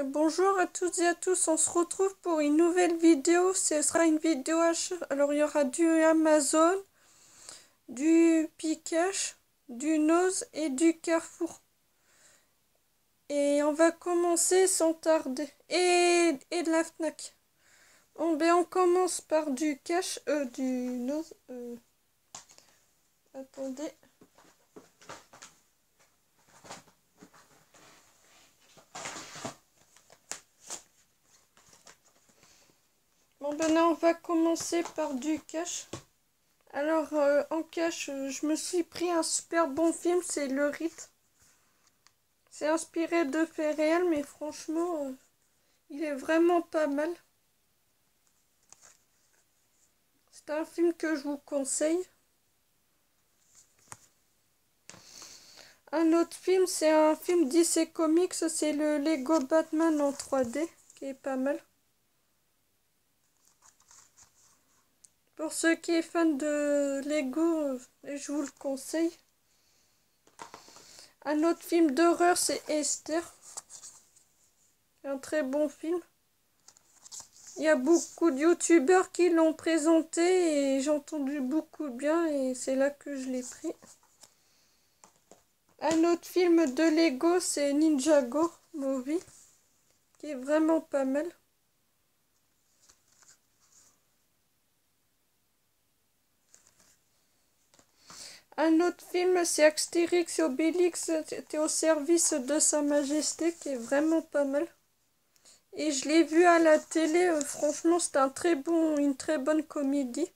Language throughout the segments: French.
Bonjour à toutes et à tous, on se retrouve pour une nouvelle vidéo. Ce sera une vidéo achat. Alors il y aura du Amazon, du Pikash, du Nose et du Carrefour. Et on va commencer sans tarder. Et de la Fnac. On commence par du Cash, du Nose. Attendez. Là, on va commencer par du Cash. Alors, en cash, je me suis pris un super bon film, c'est Le Rite. C'est inspiré de faits réels, mais franchement, il est vraiment pas mal. C'est un film que je vous conseille. Un autre film, c'est un film DC Comics, c'est le Lego Batman en 3D, qui est pas mal. Pour ceux qui sont fans de Lego, je vous le conseille. Un autre film d'horreur, c'est Esther. Un très bon film. Il y a beaucoup de youtubeurs qui l'ont présenté et j'ai entendu beaucoup de bien et c'est là que je l'ai pris. Un autre film de Lego, c'est Ninjago Movie, qui est vraiment pas mal. Un autre film, c'est Astérix et Obélix, c'était au service de Sa Majesté, qui est vraiment pas mal. Et je l'ai vu à la télé, franchement, c'est une très bonne comédie.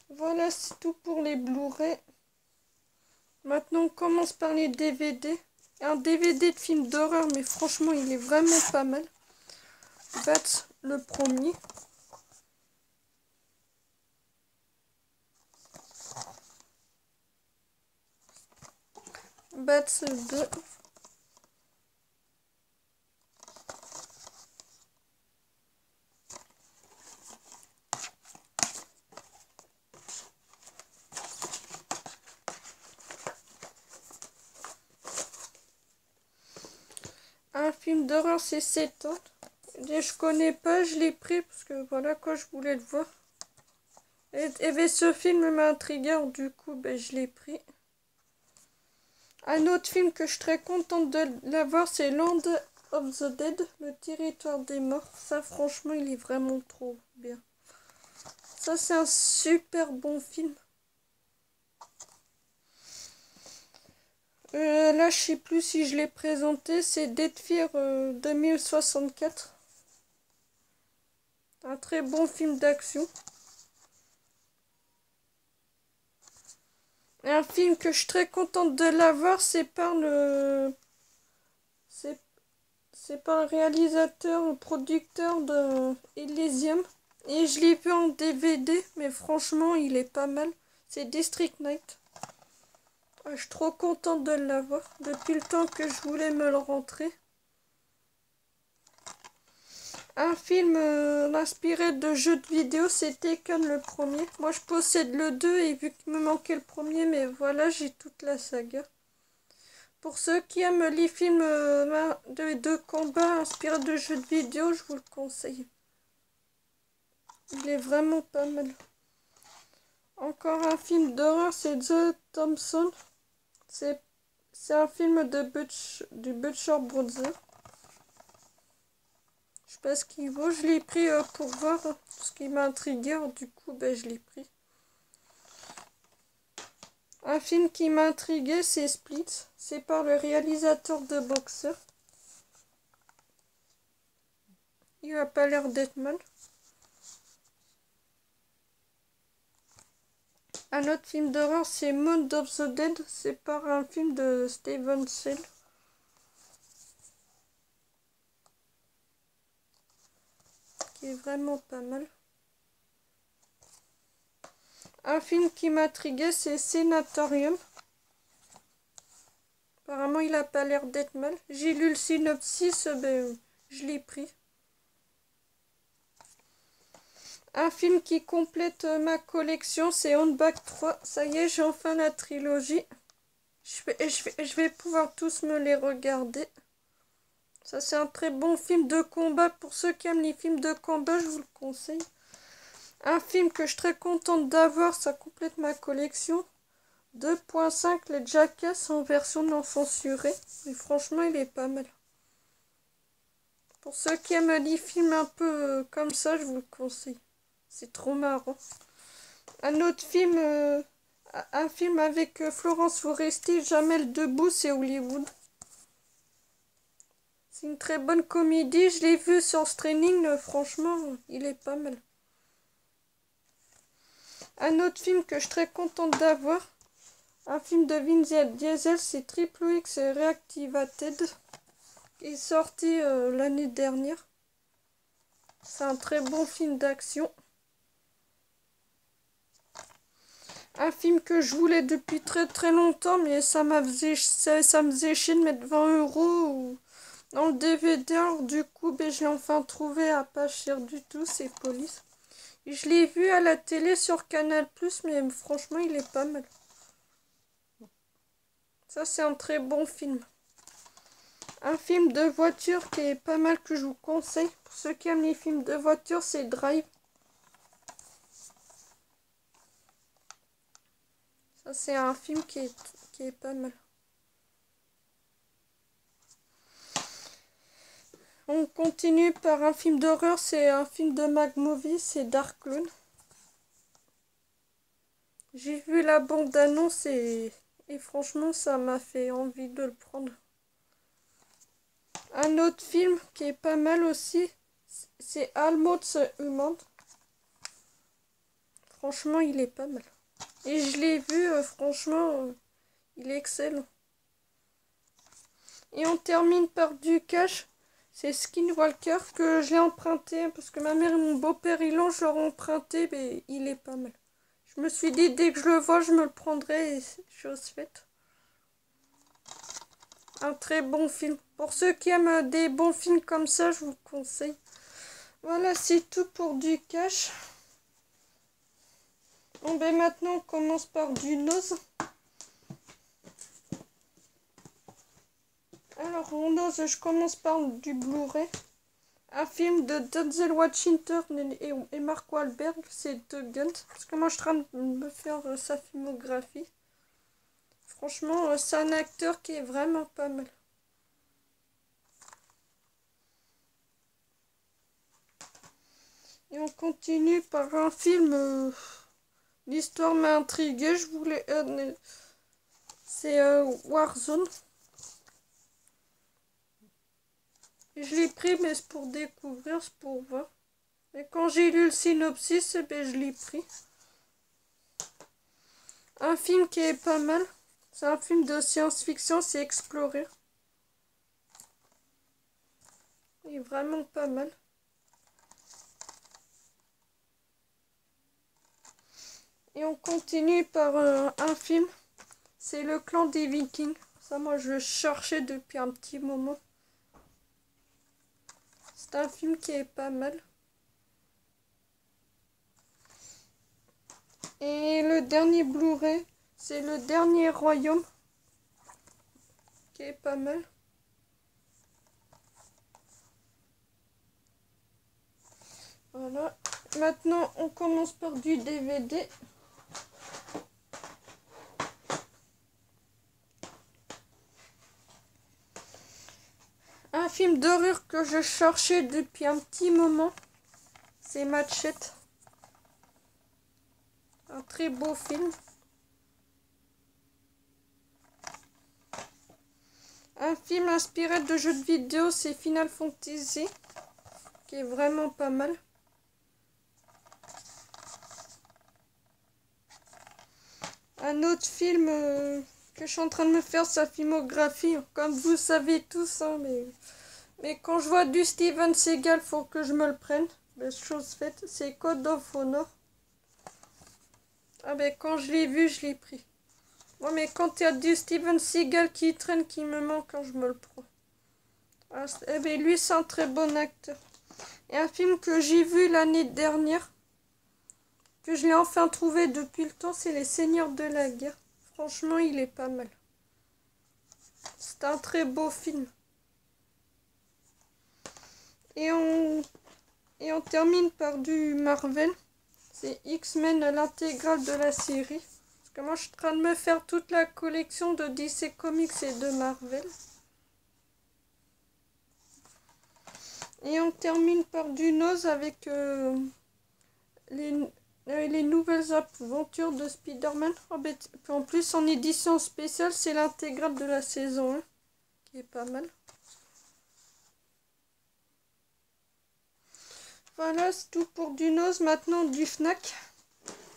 Voilà, c'est tout pour les Blu-ray. Maintenant, on commence par les DVD. Un DVD de film d'horreur, mais franchement, il est vraiment pas mal. Bats, le premier. Bats 2. Un film d'horreur, c'est 7 ans. Et je connais pas, je l'ai pris parce que voilà quoi, je voulais le voir. Et ce film m'a intrigué, du coup, je l'ai pris. Un autre film que je suis très contente de l'avoir, c'est Land of the Dead, le territoire des morts. Ça, franchement, il est vraiment trop bien. Ça, c'est un super bon film. Là, je sais plus si je l'ai présenté. C'est Dead Fear 2064. Un très bon film d'action. Et un film que je suis très contente de l'avoir, c'est par le... C'est par le réalisateur, le producteur de Elysium. Et je l'ai vu en DVD, mais franchement, il est pas mal. C'est District 9. Je suis trop contente de l'avoir. Depuis le temps que je voulais me le rentrer. Un film inspiré de jeux de vidéo, c'est Tekken le premier. Moi, je possède le 2 et vu qu'il me manquait le premier, mais voilà, j'ai toute la saga. Pour ceux qui aiment les films de combat inspirés de jeux de vidéo, je vous le conseille. Il est vraiment pas mal. Encore un film d'horreur, c'est The Thompson. C'est un film de du Butcher Brothers. Je sais pas ce qu'il vaut. Je l'ai pris pour voir ce qui m'a intrigué. Du coup, je l'ai pris. Un film qui m'a intrigué, c'est Split. C'est par le réalisateur de Boxer. Il a pas l'air d'être mal. Un autre film d'horreur, c'est Mound of the Dead. C'est par un film de Steven Seagal. Qui est vraiment pas mal. Un film qui m'a intrigué, c'est Sanatorium. Apparemment, il a pas l'air d'être mal. J'ai lu le synopsis, je l'ai pris. Un film qui complète ma collection, c'est On Back 3. Ça y est, j'ai enfin la trilogie. Je vais pouvoir tous me les regarder. Ça, c'est un très bon film de combat. Pour ceux qui aiment les films de combat, je vous le conseille. Un film que je suis très contente d'avoir, ça complète ma collection. 2.5, les Jackass en version non censurée. Et franchement, il est pas mal. Pour ceux qui aiment les films un peu comme ça, je vous le conseille. C'est trop marrant. Un autre film, un film avec Florence Foresti, Jamel Debbouze, c'est Hollywood. C'est une très bonne comédie. Je l'ai vu sur streaming, franchement, il est pas mal. Un autre film que je suis très contente d'avoir, un film de Vin Diesel, c'est Triple X Reactivated, qui est sorti l'année dernière. C'est un très bon film d'action. Un film que je voulais depuis très très longtemps, mais ça me faisait chier de mettre 20 € dans le DVD. Alors du coup, je l'ai enfin trouvé à pas cher du tout, c'est Police. Et je l'ai vu à la télé sur Canal+, mais franchement, il est pas mal. Ça, c'est un très bon film. Un film de voiture qui est pas mal, que je vous conseille. Pour ceux qui aiment les films de voiture, c'est Drive. Ça, c'est un film qui est pas mal. On continue par un film d'horreur. C'est un film de Mag Movie, c'est Dark Clown. J'ai vu la bande-annonce et franchement, ça m'a fait envie de le prendre. Un autre film qui est pas mal aussi, c'est Almost Human. Franchement, il est pas mal. Et je l'ai vu, franchement, il est excellent. Et on termine par du cash. C'est Skinwalker que j'ai emprunté parce que ma mère et mon beau-père ils l'ont, je leur ai emprunté, mais il est pas mal. Je me suis dit, dès que je le vois, je me le prendrai et chose faite. Un très bon film. Pour ceux qui aiment des bons films comme ça, je vous le conseille. Voilà, c'est tout pour du cash. Bon, maintenant, on commence par du nose. Alors, en nose, je commence par du Blu-ray. Un film de Denzel Washington et Mark Wahlberg, c'est The Gun. Parce que moi, je suis en train de me faire sa filmographie. Franchement, c'est un acteur qui est vraiment pas mal. Et on continue par un film... L'histoire m'a intriguée, je voulais... c'est Warzone. Je l'ai pris, mais c'est pour découvrir, c'est pour voir. Et quand j'ai lu le synopsis, je l'ai pris. Un film qui est pas mal. C'est un film de science-fiction, c'est Explorer. Il est vraiment pas mal. Et on continue par un film. C'est Le Clan des Vikings. Ça, moi, je cherchais depuis un petit moment. C'est un film qui est pas mal. Et le dernier Blu-ray, c'est Le Dernier Royaume, qui est pas mal. Voilà. Maintenant, on commence par du DVD. Un film d'horreur que je cherchais depuis un petit moment, c'est Machete. Un très beau film. Un film inspiré de jeux de vidéo, c'est Final Fantasy, qui est vraiment pas mal. Un autre film que je suis en train de me faire sa filmographie, comme vous savez tous, hein, mais quand je vois du Steven Seagal, faut que je me le prenne. Chose faite, c'est Code of Honor. Ah quand je l'ai vu, je l'ai pris. Ouais, mais quand il y a du Steven Seagal qui traîne, qui me manque, quand je me le prends. Ah, lui, c'est un très bon acteur. Et un film que j'ai vu l'année dernière, que je l'ai enfin trouvé depuis le temps, c'est Les Seigneurs de la Guerre. Franchement, il est pas mal. C'est un très beau film. Et on termine par du Marvel. C'est X-Men à l'intégrale de la série. Parce que moi je suis en train de me faire toute la collection de DC Comics et de Marvel. Et on termine par du Noz avec les nouvelles aventures de Spider-Man. En plus, en édition spéciale, c'est l'intégrale de la saison 1, qui est pas mal. Voilà, c'est tout pour du Noz. Maintenant, du Fnac,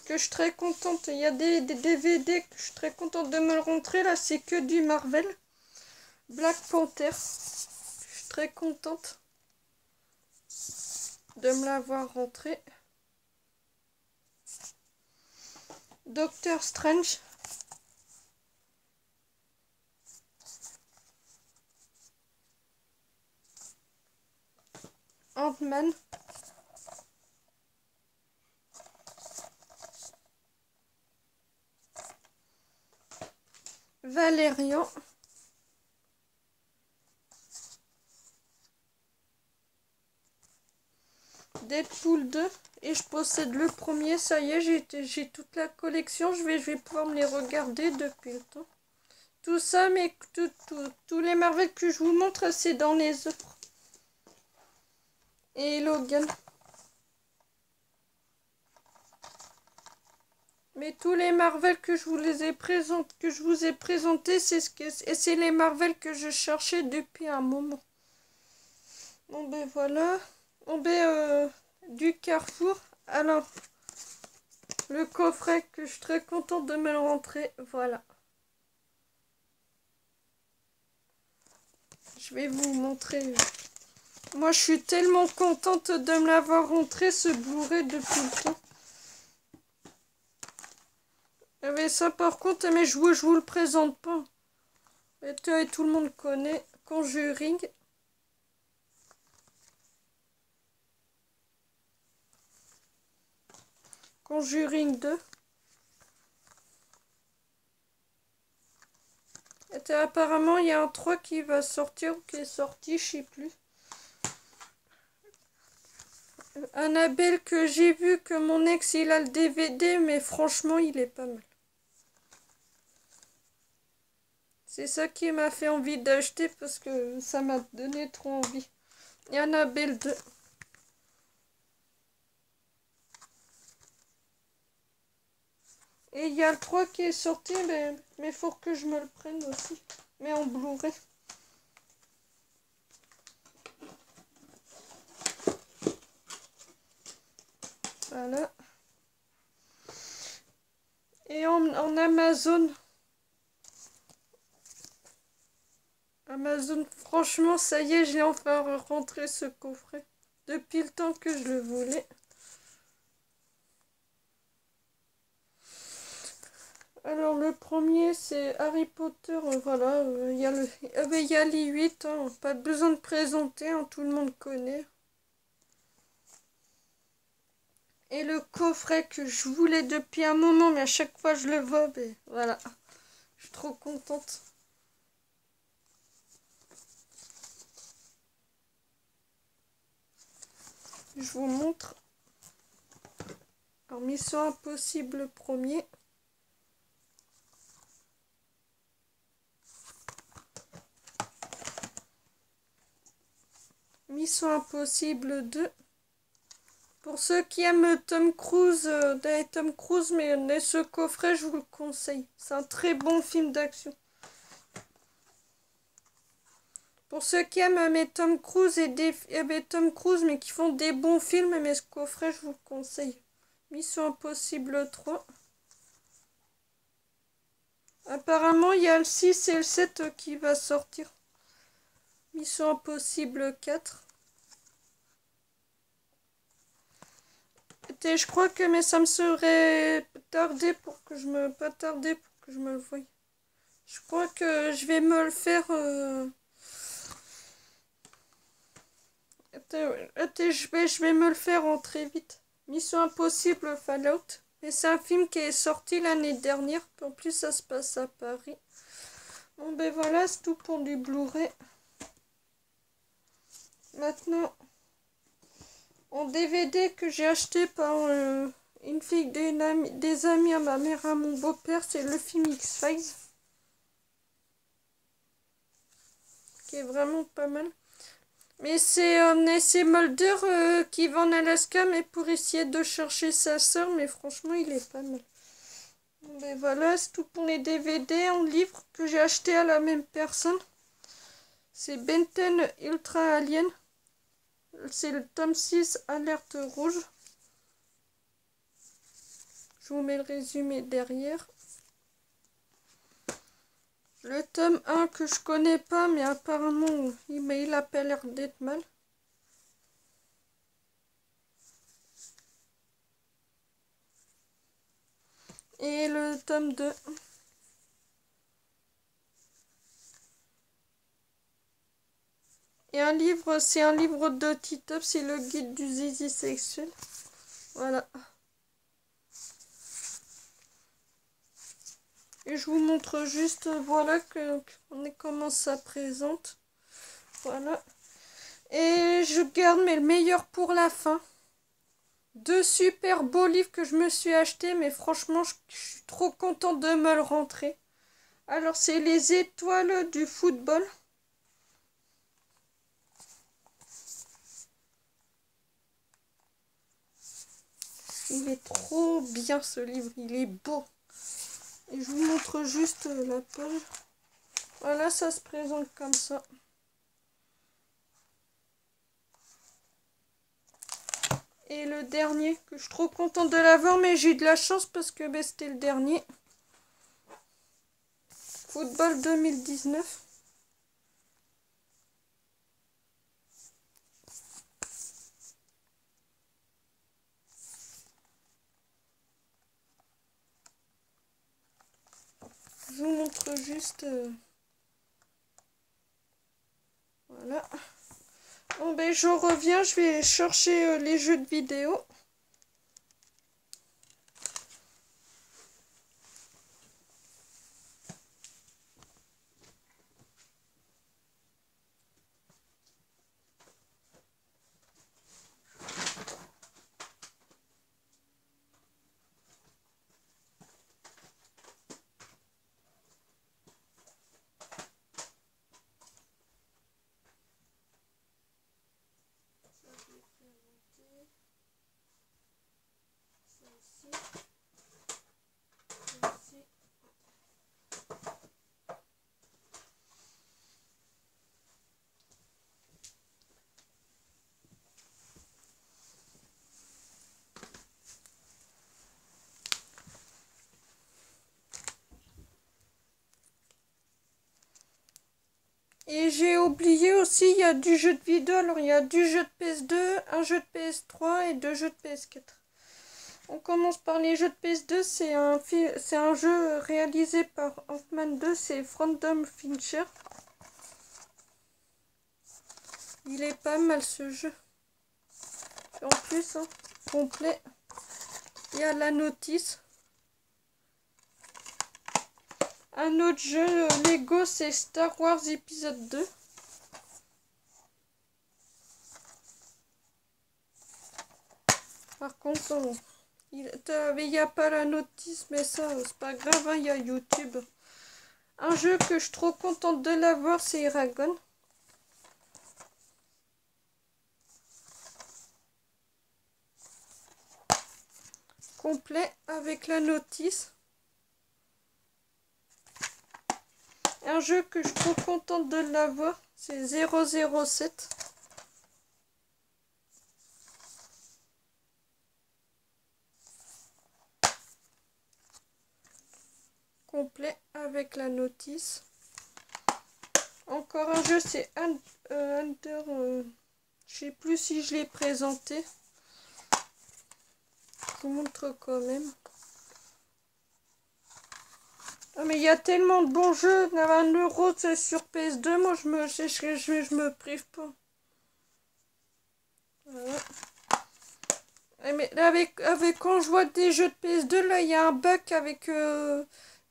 que je suis très contente. Il y a des DVD que je suis très contente de me le rentrer. Là, c'est que du Marvel. Black Panther. Je suis très contente de me l'avoir rentré. Doctor Strange. Ant-Man. Valérian. Deadpool 2. Et je possède le premier. Ça y est, j'ai toute la collection. Je vais pouvoir me les regarder depuis le temps. Tout ça, mais tous les Marvel que je vous montre, c'est dans les œuvres. Et Logan. Mais tous les Marvel que je vous ai présentés, c'est les Marvel que je cherchais depuis un moment. Bon ben voilà. Bon ben du Carrefour. Alors, le coffret que je suis très contente de me le rentrer. Voilà. Je vais vous montrer. Moi, je suis tellement contente de me l'avoir rentré, ce Blu-ray, depuis le temps. Mais ça, par contre, mais je vous le présente pas. Et tout le monde connaît. Conjuring. Conjuring 2. Et apparemment, il y a un 3 qui va sortir, ou qui est sorti, je sais plus. Annabelle que j'ai vu, que mon ex, il a le DVD, mais franchement, il est pas mal. C'est ça qui m'a fait envie d'acheter, parce que ça m'a donné trop envie. Et Annabelle 2. Et il y a le 3 qui est sorti, mais faut que je me le prenne aussi. Mais en Blu-ray. Voilà. Et en Amazon. Amazon, franchement, ça y est, j'ai enfin rentré ce coffret. Depuis le temps que je le voulais. Alors, le premier, c'est Harry Potter. Voilà, il y a les 8. Hein, pas besoin de présenter, hein, tout le monde connaît. Et le coffret que je voulais depuis un moment, mais à chaque fois je le vois, ben voilà. Je suis trop contente. Je vous montre. Alors, Mission Impossible premier. Mission Impossible 2. Pour ceux qui aiment Tom Cruise, mais ce coffret, je vous le conseille. C'est un très bon film d'action. Pour ceux qui aiment Tom Cruise Tom Cruise, mais qui font des bons films, mais ce coffret, je vous le conseille. Mission Impossible 3. Apparemment, il y a le 6 et le 7 qui va sortir. Mission Impossible 4. Et je crois que mais ça me serait tardé pour que je me le voie. Je crois que je vais me le faire. Je vais me le faire en très vite. Mission Impossible Fallout. Et c'est un film qui est sorti l'année dernière. En plus, ça se passe à Paris. Bon, ben voilà, c'est tout pour du Blu-ray. Maintenant, en DVD que j'ai acheté par une fille, des amis à ma mère, à mon beau-père, c'est le film X-Files, qui est vraiment pas mal. Mais c'est Mulder qui va en Alaska, mais pour essayer de chercher sa sœur, mais franchement, il est pas mal. Mais voilà, c'est tout pour les DVD. En livre que j'ai acheté à la même personne, c'est Ben 10 Ultra Alien. C'est le tome 6, Alerte Rouge. Je vous mets le résumé derrière. Le tome 1 que je connais pas, mais apparemment, il a pas l'air d'être mal. Et le tome 2. Et c'est un livre de Tite-Up, c'est le guide du zizi sexuel. Voilà. Et je vous montre juste, voilà, comment ça présente. Voilà. Et je garde le meilleur pour la fin. 2 super beaux livres que je me suis achetés, mais franchement, je suis trop contente de me le rentrer. Alors, c'est Les étoiles du football. Il est trop bien ce livre, il est beau. Et je vous montre juste la page. Voilà, ça se présente comme ça. Et le dernier, que je suis trop contente de l'avoir, mais j'ai eu de la chance parce que c'était le dernier. Football 2019. Je vous montre juste... voilà. Bon ben je reviens, je vais chercher les jeux de vidéo. Et j'ai oublié aussi, il y a du jeu de vidéo. Alors, il y a du jeu de PS2, un jeu de PS3 et 2 jeux de PS4. On commence par les jeux de PS2. C'est un jeu réalisé par Hoffman 2. C'est Phantom Fincher. Il est pas mal ce jeu. En plus, hein, complet. Il y a la notice. Un autre jeu Lego, c'est Star Wars épisode 2. Par contre, il n'y a pas la notice, mais ça, c'est pas grave, hein, il y a YouTube. Un jeu que je suis trop contente de l'avoir, c'est Eragon. Complet avec la notice. Un jeu que je suis trop contente de l'avoir, c'est 007. Complet avec la notice. Encore un jeu, c'est Hunter. Je sais plus si je l'ai présenté. Je vous montre quand même. Ah, mais il y a tellement de bons jeux. 1 € sur PS2. Moi, je me prive pas. Voilà. Mais avec quand je vois des jeux de PS2, là, il y a un bug avec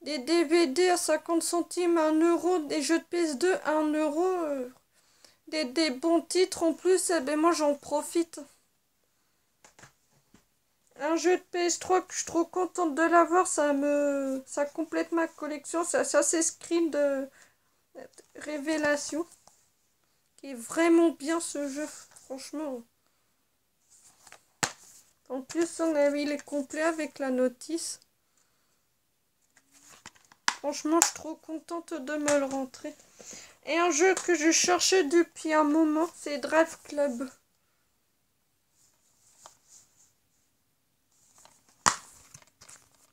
des DVD à 50 centimes, 1 euro, des jeux de PS2 à 1 euro, des bons titres en plus, eh ben moi j'en profite. Un jeu de PS3 que je suis trop contente de l'avoir, ça complète ma collection, c'est Assassin's Creed de Révélation, qui est vraiment bien ce jeu, franchement. En plus, il est complet avec la notice. Franchement, je suis trop contente de me le rentrer. Et un jeu que je cherchais depuis un moment, c'est Drive Club.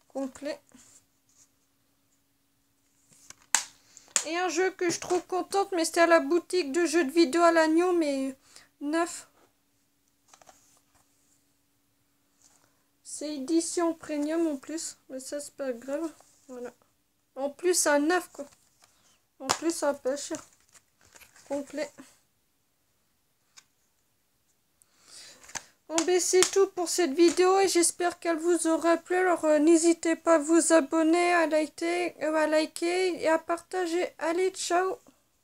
Complet. Et un jeu que je suis trop contente, mais c'était à la boutique de jeux de vidéo à l'agneau, mais neuf. C'est édition premium en plus, mais ça c'est pas grave. Voilà. En plus, un neuf quoi. En plus, ça pas cher. Complet. Bon, ben c'est tout pour cette vidéo et j'espère qu'elle vous aura plu. Alors n'hésitez pas à vous abonner, à liker et à partager. Allez, ciao!